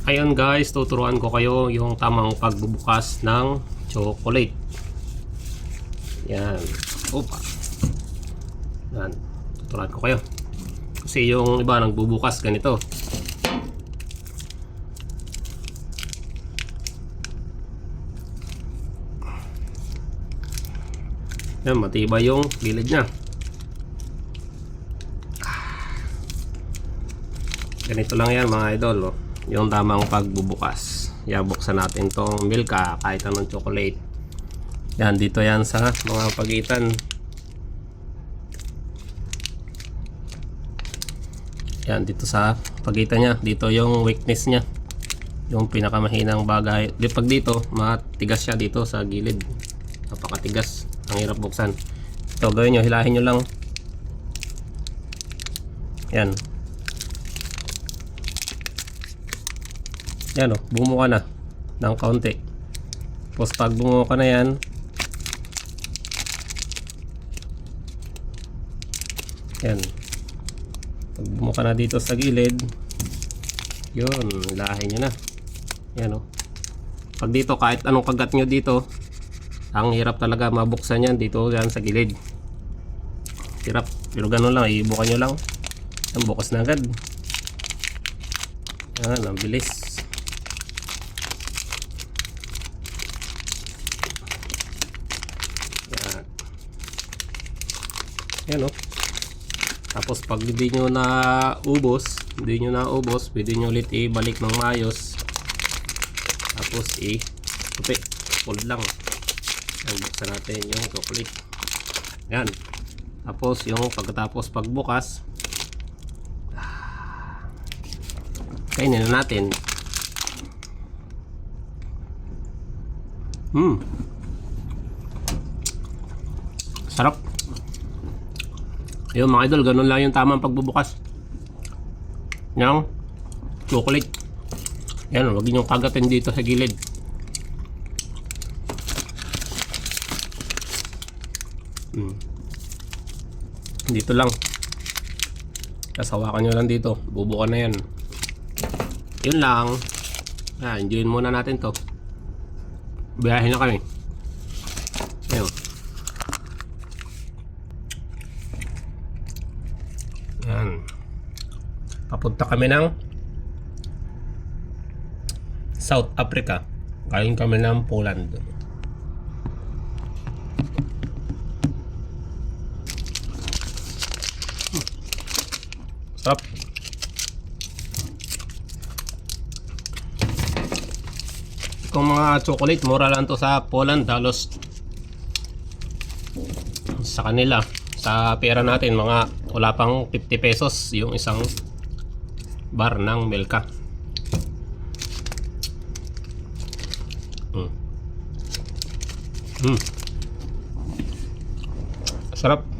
Ayun guys, tuturuan ko kayo yung tamang pagbubukas ng chocolate. Yan. Opa. Yan. Tuturuan ko kayo. Kasi yung iba nagbubukas ganito. Yan, matibay yung gilid niya. Ganito lang yan mga idol. Yung tamang pagbubukas. Yan, buksan natin tong Milka, kahit anong chocolate. Yan, dito yan sa mga pagitan. Yan, dito sa pagitan niya. Dito yung weakness niya. Yung pinakamahinang bagay. Pag dito, matigas siya dito sa gilid. Napakatigas. Ang hirap buksan. Ito, gawin nyo. Hilahin nyo lang. Yan. Yan o, bumuka na ng kaunti. Tapos pag bumuka na yan, yan, pag bumuka na dito sa gilid, yun, lahin nyo na. Yan o. Pag dito, kahit anong kagat nyo dito, ang hirap talaga mabuksan yan dito yan sa gilid. Hirap, pero ganun lang, ibuka nyo lang. Yan, bukas na agad. Yan, ang bilis. Yan o. Tapos pag hindi nyo na ubos, pwede nyo ulit ibalik ng maayos. Tapos fold lang. Yan, buksan natin yung chocolate. Yan. Tapos yung pagkatapos pagbukas, kainin na natin. Sarap. Ayun mga idol, ganun lang yung tamang pagbubukas ng chocolate. Yan, huwag nyo kagatin dito sa gilid. Dito lang. Kasawakan nyo lang dito. Bubuka na yan. Yun lang. Enjoyin muna natin to. Biyahe na kami. Ayun. Yan. Papunta kami ng South Africa. Galing kami ng Poland. Sarap. Kung mga chocolate, mura lang to sa Poland. Halos sa kanila, sa pera natin, mga wala pang 50 pesos yung isang bar ng Milka. Sarap.